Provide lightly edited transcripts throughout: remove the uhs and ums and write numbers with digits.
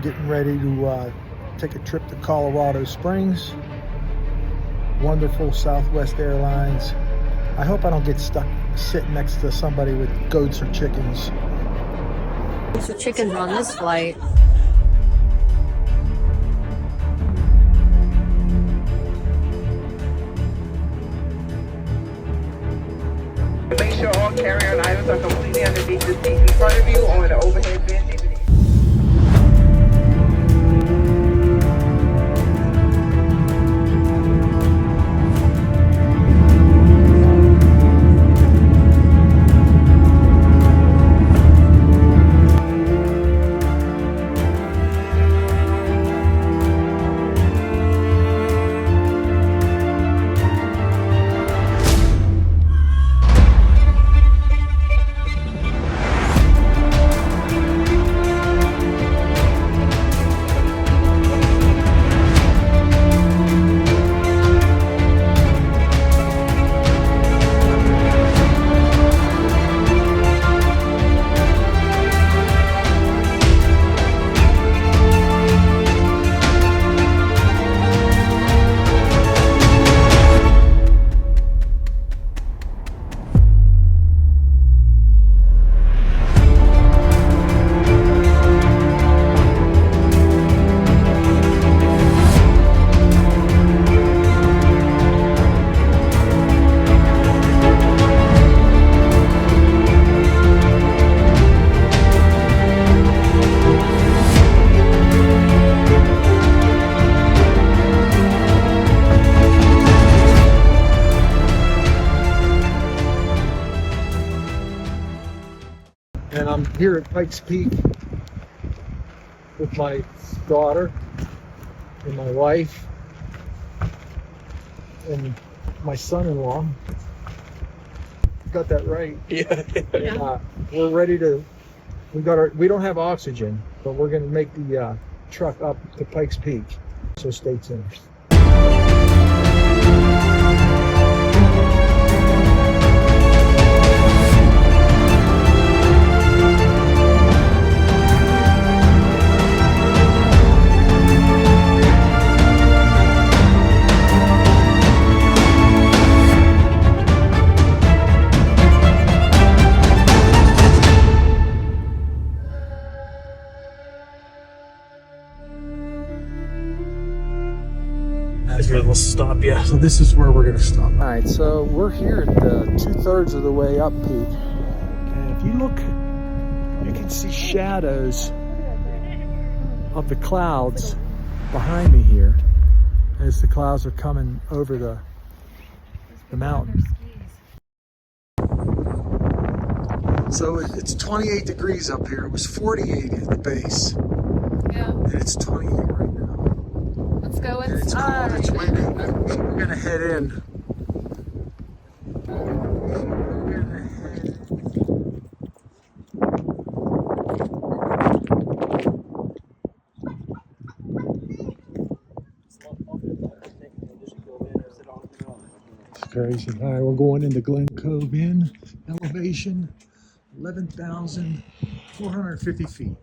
Getting ready to take a trip to Colorado Springs. Wonderful Southwest Airlines. I hope I don't get stuck sitting next to somebody with goats or chickens. There's chickens on this flight. Make sure all carry-on items are completely underneath the seat in front of you or in the overhead bin. And I'm here at Pikes Peak with my daughter and my wife and my son-in-law. Got that right? Yeah. We're ready to. We don't have oxygen, but we're going to make the truck up to Pikes Peak. So stay tuned. We'll stop you. So this is where we're going to stop. All right, so we're here at 2/3 of the way up Peak. And if you look, you can see shadows of the clouds behind me here as the clouds are coming over the mountain. So it's 28 degrees up here. It was 48 at the base. Yeah. And it's 28 right now. Let's go And it's inside. cold, it's windy. So we're gonna head in. It's crazy. All right, we're going into Glen Cove Inn. Elevation 11,450 feet.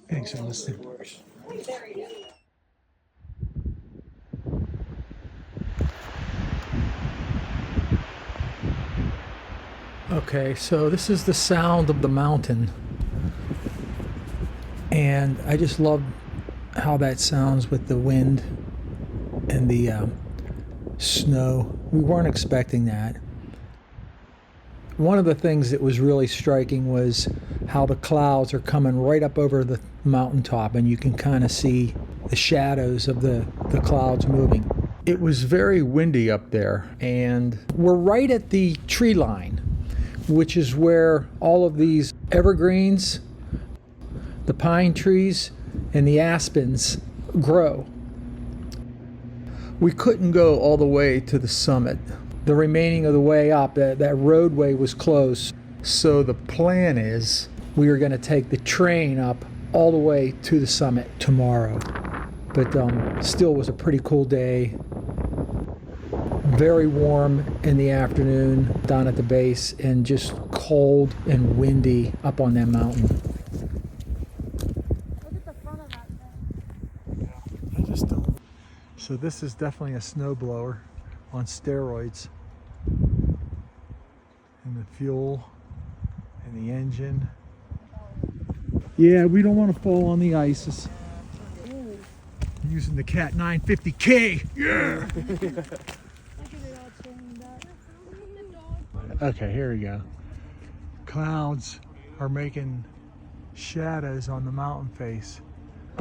Thanks for listening. Okay, so this is the sound of the mountain, and I just love how that sounds with the wind and the snow. We weren't expecting that. One of the things that was really striking was how the clouds are coming right up over the mountaintop, and you can kind of see the shadows of the clouds moving. It was very windy up there, and we're right at the tree line, which is where all of these evergreens, the pine trees, and the aspens grow. We couldn't go all the way to the summit. The remaining of the way up, that roadway was closed. So the plan is we are going to take the train up all the way to the summit tomorrow. But still was a pretty cool day. Very warm in the afternoon down at the base, and just cold and windy up on that mountain. So this is definitely a snowblower on steroids. And the fuel and the engine. Yeah, we don't want to fall on the ices. Using the Cat 950K. Yeah. Okay, here we go. Clouds are making shadows on the mountain face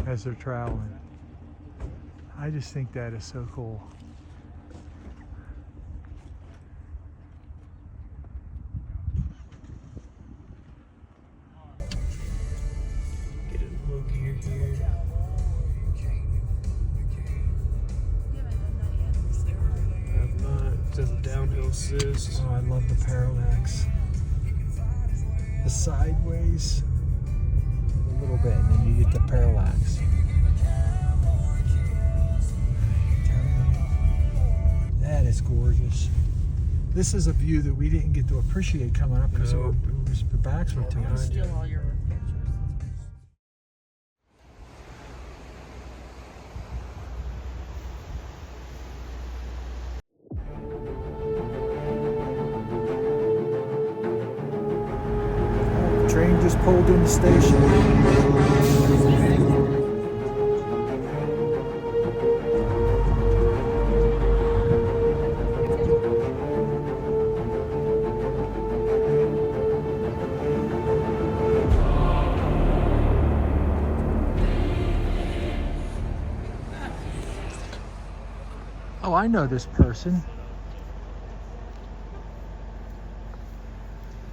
as they're traveling. I just think that is so cool. Get in low gear here. Have not. It says downhill assist. Oh, I love the parallax. The sideways, a little bit, and then you get the parallax. That is gorgeous. This is a view that we didn't get to appreciate coming up because our backs were to us. Steal all your pictures. Train just pulled in the station. Oh, I know this person.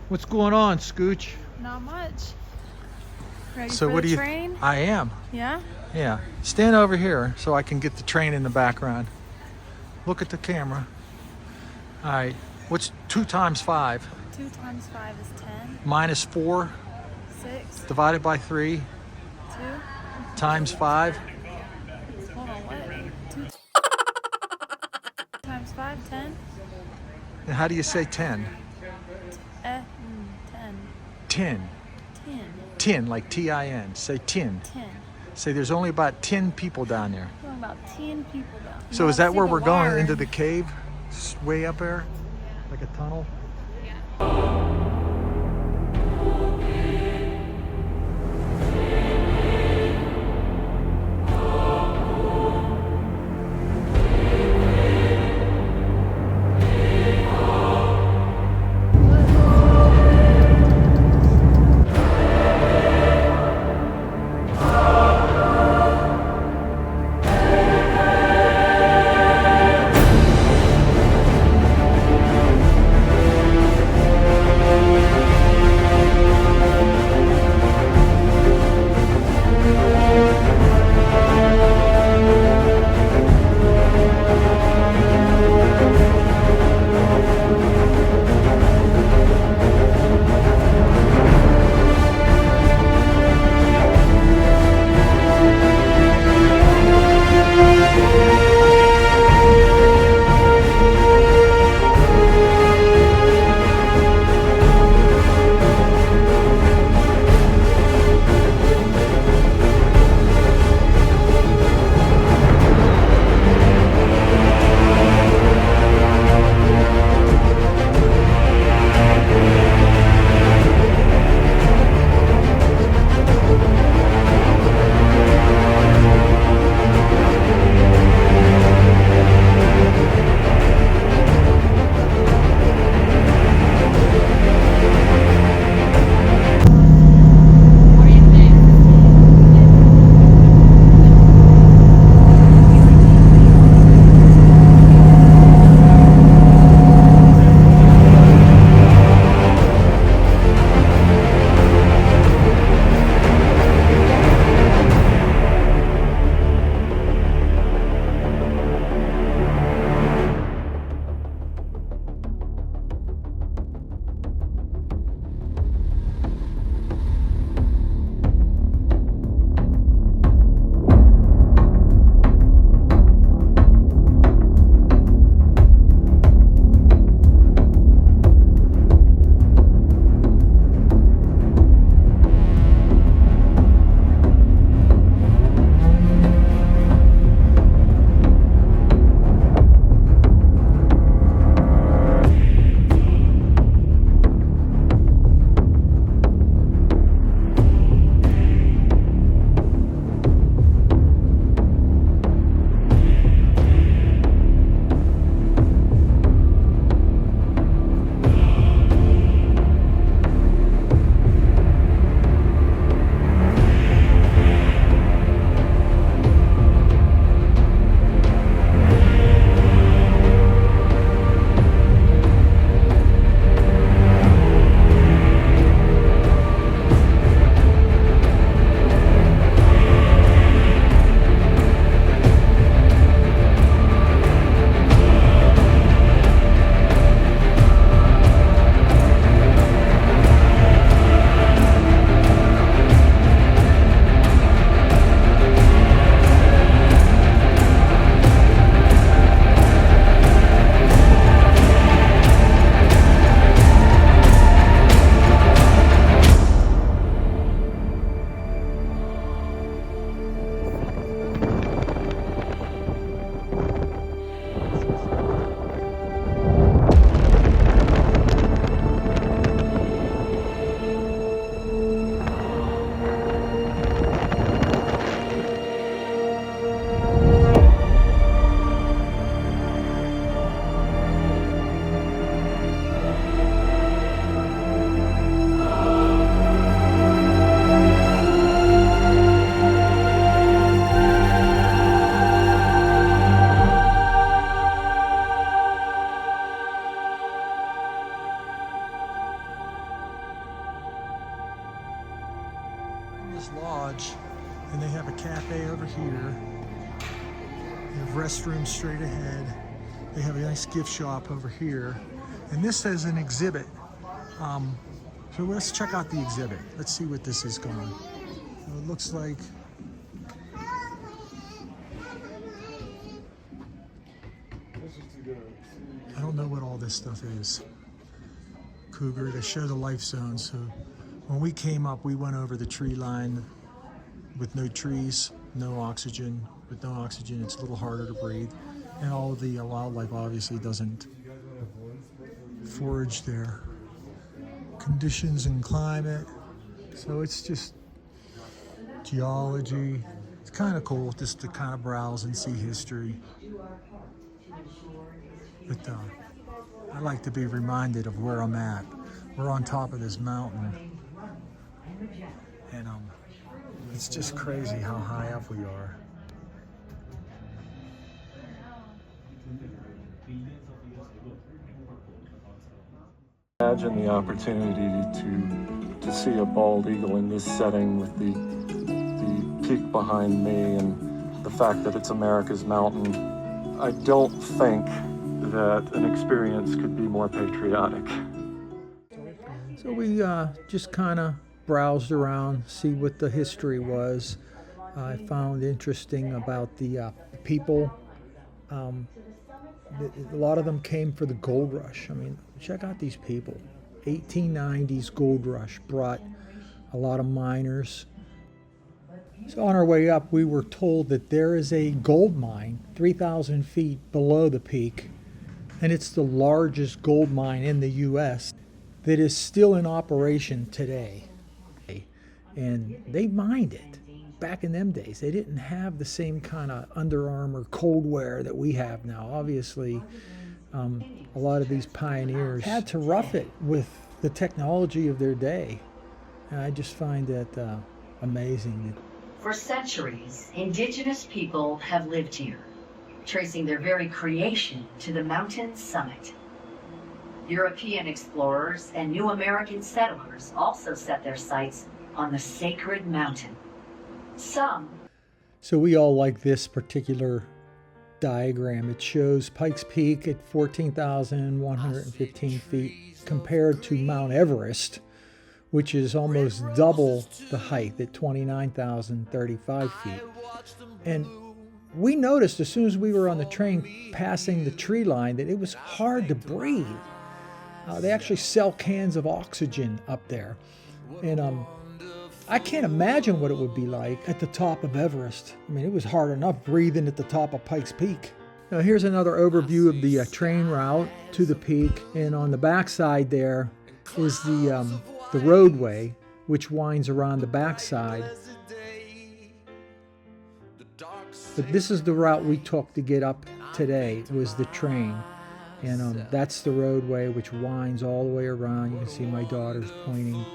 What's going on, Scooch? Not much. Ready So for what the do you? train? I am. Yeah? Yeah. Stand over here so I can get the train in the background. Look at the camera. All right. What's 2 times 5? 2 times 5 is 10. Minus 4 6, divided by 3 2. times 5. Hold on, what? 2 times 5, 10? And how do you say 10? 10. 10. 10. 10, like T-I-N. Say 10. 10. Say there's only about 10 people down there. Going about 10 people down. So You is that wanna where see we're the going, wire? into the cave? Way up there? Like a tunnel? Pikes Lodge, and they have a cafe over here. They have restrooms straight ahead. They have a nice gift shop over here. And this is an exhibit. So let's check out the exhibit. Let's see what this is going. So it looks like I don't know what all this stuff is. Cougar, to show the life zone. So when we came up, we went over the tree line with no trees, no oxygen. With no oxygen, it's a little harder to breathe. And all of the wildlife obviously doesn't forage there. Conditions and climate. So it's just geology. It's kind of cool just to kind of browse and see history. But I like to be reminded of where I'm at. We're on top of this mountain. And it's just crazy how high up we are. Imagine the opportunity to see a bald eagle in this setting with the peak behind me and the fact that it's America's mountain. I don't think that an experience could be more patriotic. So we just kind of browsed around, see what the history was. I found interesting about the people. A lot of them came for the gold rush. I mean, check out these people. 1890s gold rush brought a lot of miners. So on our way up, we were told that there is a gold mine 3,000 feet below the peak, and it's the largest gold mine in the U.S. that is still in operation today. And they mined it. Back in them days, they didn't have the same kind of Under Armour cold wear that we have now. Obviously, a lot of these pioneers had to rough it with the technology of their day. And I just find that amazing. For centuries, indigenous people have lived here, tracing their very creation to the mountain's summit. European explorers and new American settlers also set their sights on the sacred mountain. So we all like this particular diagram. It shows Pikes Peak at 14,115 feet compared to Mount Everest, which is almost double the height at 29,035 feet. And we noticed as soon as we were on the train passing the tree line that it was hard to breathe. They actually sell cans of oxygen up there. And I can't imagine what it would be like at the top of Everest. I mean, it was hard enough breathing at the top of Pikes Peak. Now here's another overview of the train route to the peak. And on the backside there is the roadway, which winds around the backside. But this is the route we took to get up today, was the train. And that's the roadway, which winds all the way around. You can see my daughter's pointing the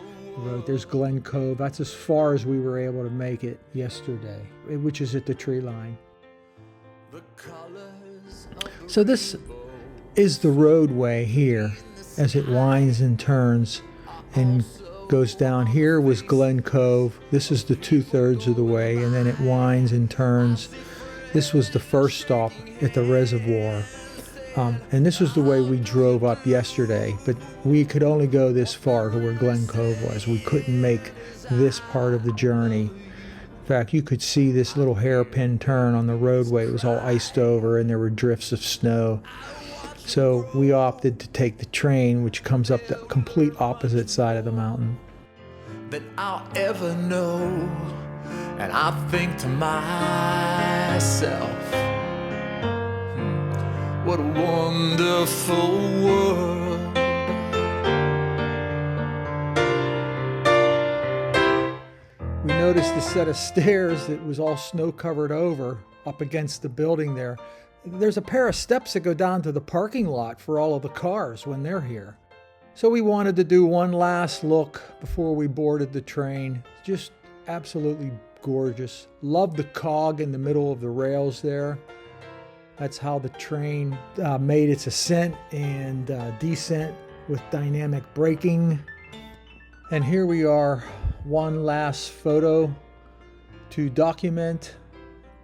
road. There's Glen Cove. That's as far as we were able to make it yesterday, which is at the tree line. So this is the roadway here as it winds and turns and goes down. Here was Glen Cove. This is the 2/3 of the way, and then it winds and turns. This was the first stop at the reservoir. And this was the way we drove up yesterday, but we could only go this far to where Glen Cove was. We couldn't make this part of the journey. In fact, you could see this little hairpin turn on the roadway. It was all iced over and there were drifts of snow. So we opted to take the train, which comes up the complete opposite side of the mountain. That I'll ever know, and I think to myself, what a wonderful world. We noticed a set of stairs that was all snow covered over up against the building there. There's a pair of steps that go down to the parking lot for all of the cars when they're here. So we wanted to do one last look before we boarded the train. Just absolutely gorgeous. Love the cog in the middle of the rails there. That's how the train made its ascent and descent with dynamic braking. And here we are one last photo to document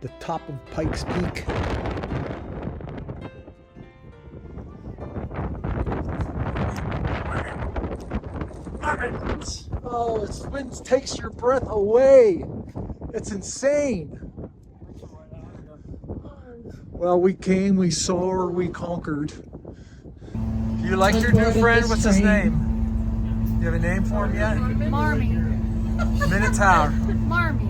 the top of Pikes Peak. Oh, this wind takes your breath away. It's insane. Well, we came, we saw, we conquered. Do you like your new friend? What's his name? You have a name for him yet? Marmy. Minotaur. Marmy.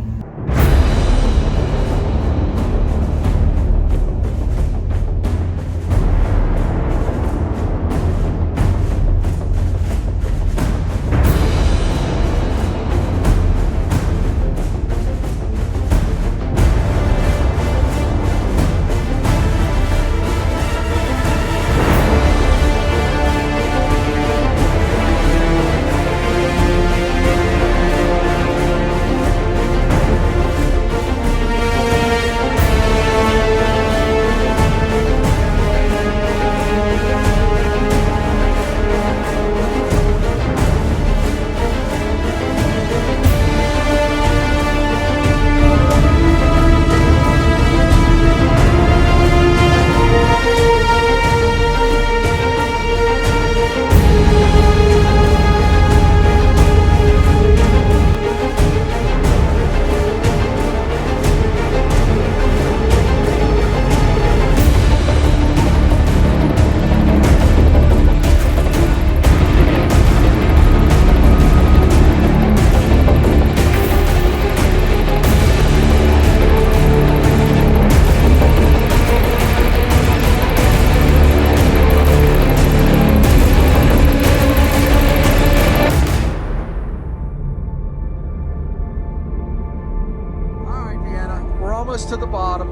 To the bottom.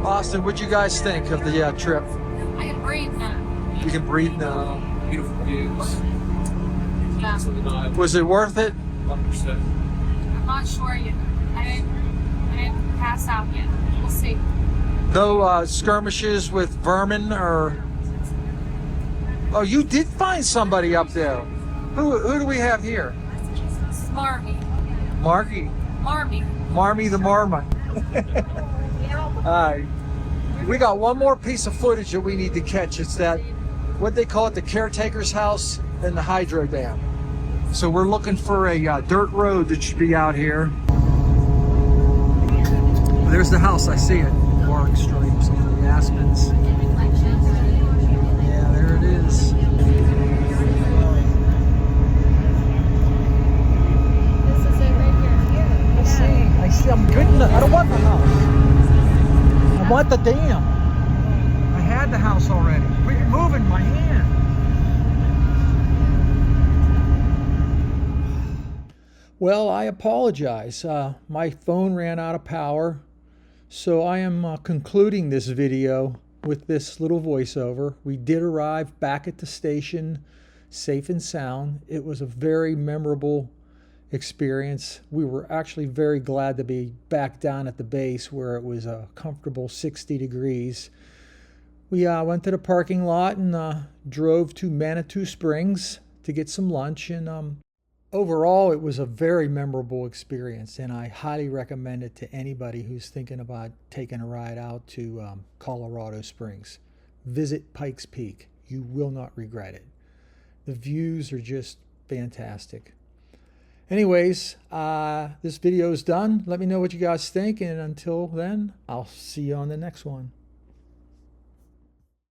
Austin, what'd you guys think of the trip? I can breathe now. You can breathe now. Beautiful views. Yeah. Was it worth it? 100%. I'm not sure yet. I didn't pass out yet. We'll see. No skirmishes with vermin or... Oh, you did find somebody up there. Who do we have here? It's Marmy. Marky. Marmy. Marmy the Marmot. Alright. We got one more piece of footage that we need to catch. It's that, what they call it, the caretaker's house and the hydro dam. So we're looking for a dirt road that should be out here. There's the house, I see it. Bark stripes on the aspens. Yeah, there it is. This is it right here. I see, I'm good enough. I don't want the house. I want the dam. I had the house already. But you're moving my hand. Well, I apologize. My phone ran out of power. So I am concluding this video with this little voiceover. We did arrive back at the station, safe and sound. It was a very memorable experience. We were actually very glad to be back down at the base where it was a comfortable 60 degrees. We went to the parking lot and drove to Manitou Springs to get some lunch. And overall, it was a very memorable experience, and I highly recommend it to anybody who's thinking about taking a ride out to Colorado Springs. Visit Pikes Peak. You will not regret it. The views are just fantastic. Anyways, this video is done. Let me know what you guys think, and until then, I'll see you on the next one.